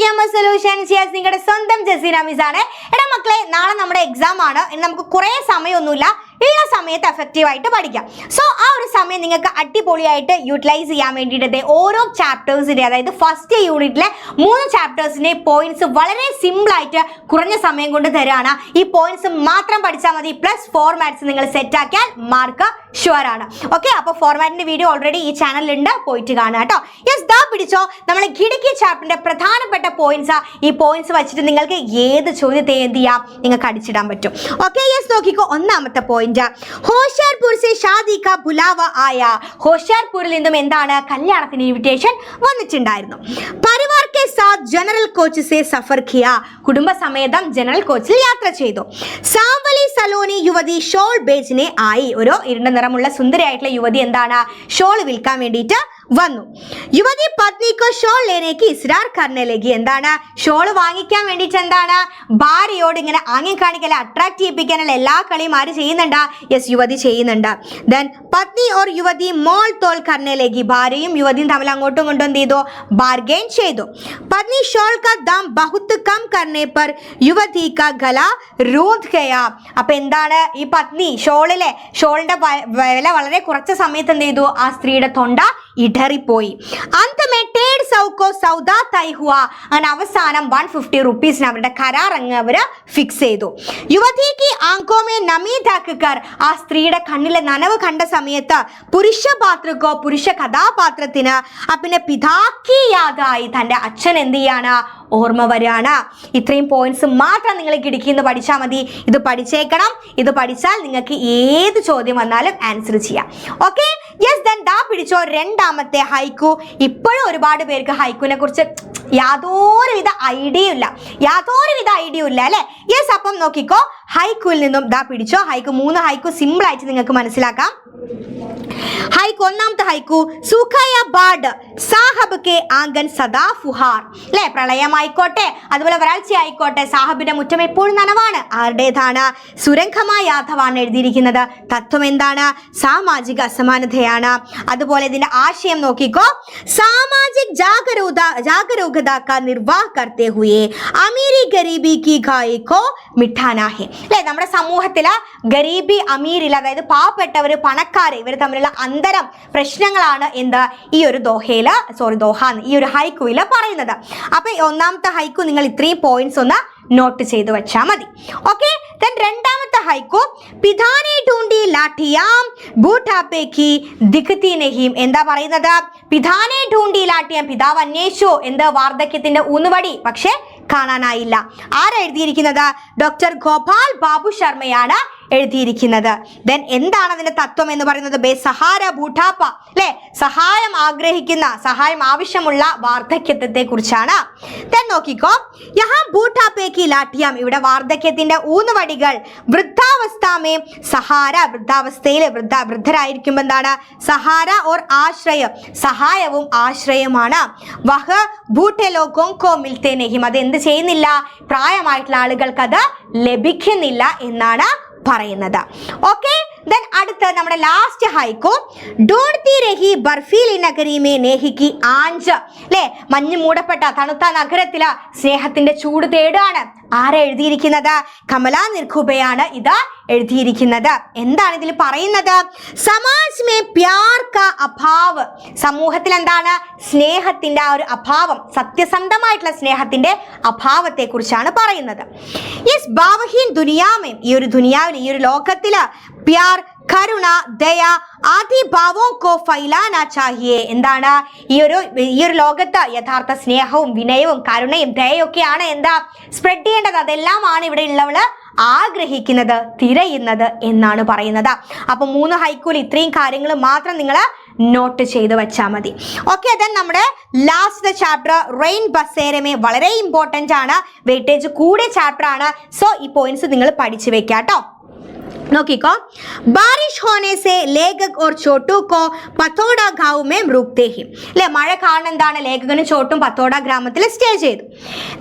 EMS Solutions. Yes, നിങ്ങളുടെ സ്വന്തം Jaseena miss ആണ്. എടാ മക്കളെ, നാളെ നമ്മുടെ എക്സാം ആണ്. നമുക്ക് കുറേ സമയമൊന്നുമില്ല, ഉള്ള സമയത്ത് എഫക്റ്റീവ് ആയിട്ട് പഠിക്കാം. സോ ആ ഒരു സമയം നിങ്ങൾക്ക് അടിപൊളിയായിട്ട് യൂട്ടിലൈസ് ചെയ്യാൻ വേണ്ടിയിട്ട് ഓരോ ചാപ്റ്റേഴ്സിൻ്റെ, അതായത് ഫസ്റ്റ് യൂണിറ്റിലെ 3 ചാപ്റ്റേഴ്സിൻ്റെ പോയിന്റ്സ് വളരെ സിമ്പിൾ ആയിട്ട് കുറഞ്ഞ സമയം കൊണ്ട് തരാണ്. ഈ പോയിന്റ്സ് മാത്രം പഠിച്ചാൽ മതി. പ്ലസ് ഫോർമാറ്റ്സ് നിങ്ങൾ സെറ്റ് ആക്കിയാൽ മാർക്ക് ഷുവർ ആണ്. ഓക്കെ, അപ്പോൾ ഫോർമാറ്റിന്റെ വീഡിയോ ഓൾറെഡി ഈ ചാനലിലുണ്ട്, പോയിട്ട് കാണുക കേട്ടോ. യെസ്, ദാ പിടിച്ചോ, നമ്മൾ ഗിടുക്കി ചാപ്റ്ററിന്റെ പ്രധാനപ്പെട്ട പോയിന്റ്സ്. ഈ പോയിന്റ്സ് വെച്ചിട്ട് നിങ്ങൾക്ക് ഏത് ചോദ്യത്തെ എന്ത് ചെയ്യാം, നിങ്ങൾക്ക് അടിച്ചിടാൻ പറ്റും. ഓക്കെ, യെസ്, നോക്കിക്കോ. ഒന്നാമത്തെ പോയിന്റ്, ഹോഷിയാർപൂർ സെ ഷാദി കാ ബുലാവ ആയ. ഹോഷിയാർപൂരിൽ നിന്നും എന്താണ്, കല്യാണത്തിന് ഇൻവിറ്റേഷൻ വന്നിട്ടുണ്ടായിരുന്നു. പരിവാർ കെ സാത്ത് ജനറൽ കോച്ച് സെ സഫർ കിയ. കുടുംബസമേതം ജനറൽ കോച്ചിൽ യാത്ര ചെയ്തു. സാവലി സലോനി യുവതി ഷോൾ ബേച്ചിനെ ആയി. ഒരു ഇരുണ്ട നിറമുള്ള സുന്ദരിയായിട്ടുള്ള യുവതി എന്താണ്, ഷോൾ വിൽക്കാൻ വേണ്ടിയിട്ട് വന്നു. യുവതി പത്നിക്ക് ഷോൾ ലേനേക്ക് ഇസ്രാർ കർണയിലേക്ക്. എന്താണ്, ഷോൾ വാങ്ങിക്കാൻ വേണ്ടിയിട്ട് എന്താണ്, ഭാര്യയോട് ഇങ്ങനെ ആംഗ്യം കാണിക്കല, അട്രാക്ട് ചെയ്യിപ്പിക്കാനുള്ള എല്ലാ കളിയും ആര് ചെയ്യുന്നുണ്ട്? യെസ്, യുവതി ചെയ്യുന്നുണ്ട്. ദെൻ പത്നി ഓർ യുവതി മോൾ തോൽ കർണയിലേക്ക്. ഭാര്യയും യുവതിയും തമ്മിൽ അങ്ങോട്ടും ഇങ്ങോട്ടും എന്ത് ചെയ്തു, ബാർഗെയിൻ ചെയ്തു. പത്നി ഷോൾ കാ ദാം ബഹുത്ത് കം കർണേ പർ യുവതി കാ ഗല റൂദ് ഗയാ. അപ്പൊ എന്താണ്, ഈ പത്നി ഷോളിന്റെ വില വളരെ കുറച്ച സമയത്ത് എന്ത് ചെയ്തു, ആ സ്ത്രീയുടെ തൊണ്ട ഇടറിപ്പോയി. അങ്ങനെ അവസാനം 150 റുപ്പീസിന് അവരുടെ കരാർ അങ്ങ് അവര് ഫിക്സ് ചെയ്തു. യുവതിക്ക് ആങ്കോമേ നമീതാക്കർ. ആ സ്ത്രീയുടെ കണ്ണിലെ നനവ് കണ്ട സമയത്ത് പുരുഷ കഥാപാത്രത്തിന് പിന്നെ പിതാക്കി യാതായി, തന്റെ അച്ഛൻ എന്ത് ചെയ്യാണ്, ഓർമ്മ വരികയാണ്. ഇത്രയും പോയിന്റ്സ് മാത്രം നിങ്ങൾ കിടക്കിന്ന് പഠിച്ചാൽ മതി. ഇത് പഠിച്ചേക്കണം. ഇത് പഠിച്ചാൽ നിങ്ങൾക്ക് ഏത് ചോദ്യം വന്നാലും ആൻസർ ചെയ്യാം. ഓക്കെ, യെസ്, ദെൻ ദാ പിടിച്ചോ രണ്ടാമത്തെ ഹൈക്കു. ഇപ്പോഴും ഒരുപാട് പേർക്ക് ഹൈക്കുവിനെ കുറിച്ച് യാതൊരുവിധ ഐഡിയ ഇല്ല അല്ലെ? യെസ്, അപ്പം നോക്കിക്കോ, ഹൈക്കുവിൽ നിന്നും ദാ പിടിച്ചോ. ഹൈക്കു 3 ഹൈക്കു സിമ്പിൾ ആയിട്ട് നിങ്ങൾക്ക് മനസ്സിലാക്കാം. ഹൈക്കു, ഒന്നാമത്തെ ഹൈക്കു, സുഖയ ബാഡ് സാഹബ് കെ ആംഗൻ സദാ ഫുഹാർ. അല്ലെ, പ്രളയമായിക്കോട്ടെ അതുപോലെ വരൾച്ച ആയിക്കോട്ടെ, സാഹബിന്റെ മുറ്റം എപ്പോഴും നനവാണ്. ആരുടേതാണ്? സുരംഗമായ യാദവാണ് എഴുതിയിരിക്കുന്നത്. തത്വം എന്താണ്? സാമാജിക അസമാനതയാണ്. അതുപോലെ ഇതിന്റെ ആശയം നോക്കിക്കോ, സാമാജിക് ജാഗരൂകത കാ നിർവാഹ കർത്തേ ഹുയേ അമീരി ഗരീബി കി ഖായി കോ മിഠാനാ ഹെ. അല്ലെ, നമ്മുടെ സമൂഹത്തില് ഗരീബി അമീരിൽ, അതായത് പാവപ്പെട്ടവര് പണക്കാര്, ഇവർ തമ്മിലുള്ള അന്തരം പ്രശ്നങ്ങളാണ് എന്ത് ഈ ഒരു ഈ ഒരു ഹൈക്കുവില് പറയുന്നത്. അപ്പൊ ഒന്നാമത്തെ ഹൈക്കു നിങ്ങൾ ഇത്രയും പോയിന്റ്സ് ഒന്ന് നോട്ട് ചെയ്ത് വെച്ചാൽ മതി. ഓക്കെ, ദെൻ രണ്ടാമത്തെ ഹൈക്കു, പിതാനെ ഢൂണ്ടി ലാഠിയാം ബൂട്ടാപ്പേക്ക് ദിഖ്തി നഹീം. എന്താ പറയുന്നത്? പിതാനെ ഢൂണ്ടി ലാഠിയാം, പിതാവ് അന്വേഷിച്ചു എന്ത്, വാർദ്ധക്യത്തിന്റെ ഊന്നുവടി, പക്ഷെ കാണാനായില്ല. ആരാ എഴുതിയിരിക്കുന്നത്? ഡോക്ടർ ഗോപാൽ ബാബു ശർമ്മയാണ് എഴുതിയിരിക്കുന്നത്. ദെൻ എന്താണ് അതിന്റെ തത്വം എന്ന് പറയുന്നത്? ബേസഹാര ബൂട്ടാപ്പ, അല്ലെ, സഹായം ആഗ്രഹിക്കുന്ന, സഹായം ആവശ്യമുള്ള വാർദ്ധക്യത്തെ കുറിച്ചാണ്. ദെൻ നോക്കിക്കോ, യഹാ ബൂട്ടാപ്പേക്ക് ലാഠിയാം, ഇവിടെ വാർദ്ധക്യത്തിന്റെ ഊന്നുവടികൾ, വൃദ്ധാവസ്ഥാമേ സഹാര, വൃദ്ധാവസ്ഥയിൽ വൃദ്ധരായിരിക്കുമ്പോൾ എന്താണ്, സഹാര ഓർ ആശ്രയം, സഹായവും ആശ്രയമാണ്. വഹ ബൂട്ടെ ലോഗോം കോ മിൽത്തേ നഹീം, അത് എന്ത് ചെയ്യുന്നില്ല, പ്രായമായിട്ടുള്ള ആളുകൾക്ക് അത് ലഭിക്കുന്നില്ല എന്നാണ് പറയുന്നത്. ഓക്കെ, ദെൻ അടുത്ത നമ്മുടെ ലാസ്റ്റ് ഹൈക്കു, ഡോർത്തി രഹി ബർഫീലി നഗരി മേ നേഹിക്ക് ആഞ്ച്. അല്ലെ, മഞ്ഞ് മൂടപ്പെട്ട തണുത്ത നഗരത്തില് സ്നേഹത്തിന്റെ ചൂട് തേടാണ്. ആരാ എഴുതിയിരിക്കുന്നത്? കമലാ നിർഖുബയാണ് ഇത് എഴുതിയിരിക്കുന്നത്. എന്താണ് ഇതിൽ പറയുന്നത്? സമാജ് മേ പ്യാർ കാ അഭാവ്, സമൂഹത്തിൽ എന്താണ്, സ്നേഹത്തിന്റെ ആ ഒരു അഭാവം, സത്യസന്ധമായിട്ടുള്ള സ്നേഹത്തിന്റെ അഭാവത്തെ കുറിച്ചാണ് പറയുന്നത്. യെസ്, ഭാവഹീൻ ദുനിയാമേ, ഈ ഒരു ദുനിയാവിൽ, ഈ ഒരു ലോകത്തില് പ്യാർ, കരുണ, ദയ ആദി ഭാവോം കോ ഫൈലാനാ ചാഹിയേ. എന്താണ്, ഈ ഒരു ലോകത്ത് യഥാർത്ഥ സ്നേഹവും വിനയവും കരുണയും ദയൊക്കെയാണ് എന്താ സ്പ്രെഡ് ചെയ്യേണ്ടത്. അതെല്ലാമാണ് ഇവിടെ ഉള്ളവള് ആഗ്രഹിക്കുന്നത്, തിരയുന്നത് എന്നാണ് പറയുന്നത്. അപ്പൊ 3 ഹൈക്കൂൽ ഇത്രയും കാര്യങ്ങൾ മാത്രം നിങ്ങൾ നോട്ട് ചെയ്ത് വെച്ചാൽ മതി. ഓക്കെ, ദെൻ നമ്മുടെ ലാസ്റ്റ് ചാപ്റ്റർ റെയിൻ ബസേരമേ വളരെ ഇമ്പോർട്ടൻ്റ് ആണ്, വെയിറ്റേജ് കൂടിയ ചാപ്റ്റർ ആണ്. സോ ഈ പോയിന്റ്സ് നിങ്ങൾ പഠിച്ചു വെക്കാം കേട്ടോ. നോക്കിക്കോ, बारिश होने से लेखक और छोटू को പത്തോട गांव में रुकते ही അല്ലെ, മഴ കാരണം എന്താണ് ലേഖകനും ചോട്ടും പത്തോട ഗ്രാമത്തിൽ സ്റ്റേ ചെയ്തു.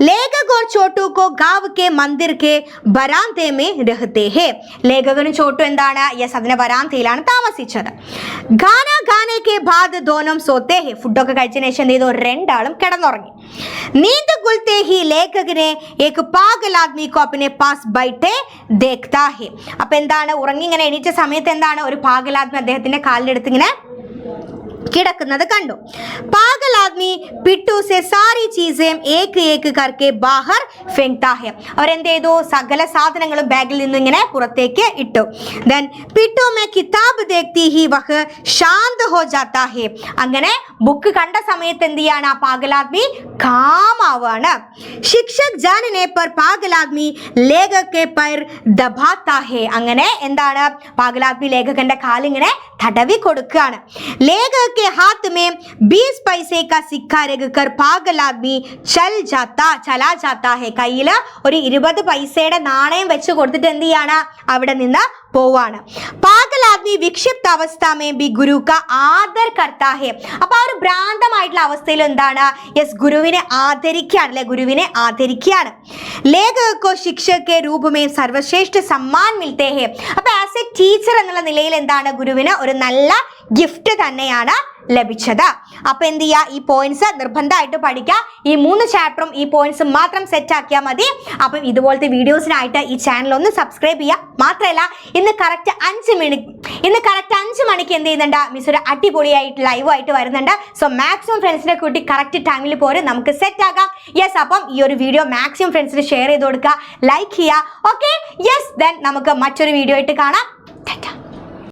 लेखक और छोटू को गांव के मंदिर के बरामदे में रहते हैं. ലേഖകനും ചോട്ടും എന്താണ്, യെസ്, അതിന്റെ വരാന്തയിലാണ് താമസിച്ചത്. गाना गाने के बाद दोनों सोते हैं. ഫുഡൊക്കെ കഴിച്ചതിന് ശേഷം എന്ത് ചെയ്തു, രണ്ടാളും കിടന്നുറങ്ങി. नींद खुलते ही लेखक ने एक पागल आदमी को अपने पास बैठे देखता है. അപ്പൊ എന്താണ്, ഉറങ്ങി ഇങ്ങനെ എണീറ്റ സമയത്ത് എന്താണ്, ഒരു പാഗലാത്മി അദ്ദേഹത്തിന്റെ കാലിലെടുത്ത് ഇങ്ങനെ കിടക്കുന്നത് കണ്ടു. പാഗൽ ആദ്മി പിട്ടു സെ സാരി ചീസേം ഏക്ക് ഏക്ക് കർക്കെ ബാഹർ ഫെങ്താ ഹെ. അവരെന്ത് ചെയ്തു, സകല സാധനങ്ങളും ബാഗിൽ നിന്നും ഇങ്ങനെ പുറത്തേക്ക് ഇട്ടു. ദെൻ പിട്ടു മേ കിതാബ് ദേഖ്തി ഹി വഹ് ശാന്ത് ഹോ ജാതാ ഹെ. അങ്ങനെ ബുക്ക് കണ്ട സമയത്ത് എന്ത് ചെയ്യാണ്, ആ പാഗലാദ്മി കാമാവാണ്. ശിക്ഷക് ജാനനെ പർ പാഗലാദ്മി ലേഖകെ പൈർ ദബാതാ ഹെ. അങ്ങനെ എന്താണ്, പാഗലാദ്മി ലേഖകന്റെ കാലിങ്ങനെ തടവി കൊടുക്കുകയാണ്. ലേഖക के हाथ में 20 पैसे का सिक्का रखकर पागल आदमी चला जाता है. കയ്യിൽ ഒരു 20 പൈസയുടെ നാണയം വെച്ച് കൊടുത്തിട്ട് എന്ത് ചെയ്യാണ്, അവിടെ നിന്ന് പോവാണ്. പാഗൽ ആദ്മി വിക്ഷിപ്ത അവസ്ഥ മേ ബി ഗുരു കാ ആദർ കർത്താ ഹെ. അപ്പൊ ആ ഒരു ഭ്രാന്തമായിട്ടുള്ള അവസ്ഥയിൽ എന്താണ്, യെസ്, ഗുരുവിനെ ആദരിക്കുകയാണ് അല്ലെ, ഗുരുവിനെ ആദരിക്കുകയാണ്. ലേഖകോ ശിക്ഷകെ രൂപമേ സർവശ്രേഷ്ഠ സമ്മാൻ മിൽത്തേ ഹെ. അപ്പൊ ആസ് എ ടീച്ചർ എന്നുള്ള നിലയിൽ എന്താണ്, ഗുരുവിന് ഒരു നല്ല ഗിഫ്റ്റ് തന്നെയാണ് ലഭിച്ചത്. അപ്പൊ എന്ത് ചെയ്യുക, ഈ പോയിന്റ്സ് നിർബന്ധമായിട്ട് പഠിക്കുക. ഈ 3 ചാപ്റ്ററും ഈ പോയിന്റ്സ് മാത്രം സെറ്റ് ആക്കിയാൽ മതി. അപ്പം ഇതുപോലത്തെ വീഡിയോസിനായിട്ട് ഈ ചാനൽ ഒന്ന് സബ്സ്ക്രൈബ് ചെയ്യുക. മാത്രമല്ല ഇന്ന് കറക്റ്റ് 5 മണിക്ക് എന്ത് ചെയ്യുന്നുണ്ട്, മിസ് ഒരു അടിപൊളിയായിട്ട് ലൈവ് ആയിട്ട് വരുന്നുണ്ട്. സോ മാക്സിമം ഫ്രണ്ട്സിനെ കൂട്ടി കറക്റ്റ് ടൈമിൽ പോരെ നമുക്ക് സെറ്റ് ആക്കാം. യെസ്, അപ്പം ഈ ഒരു വീഡിയോ മാക്സിമം ഫ്രണ്ട്സിന് ഷെയർ ചെയ്ത് കൊടുക്കുക, ലൈക്ക് ചെയ്യുക. ഓക്കെ, യെസ്, ദെൻ നമുക്ക് മറ്റൊരു വീഡിയോ ആയിട്ട് കാണാം.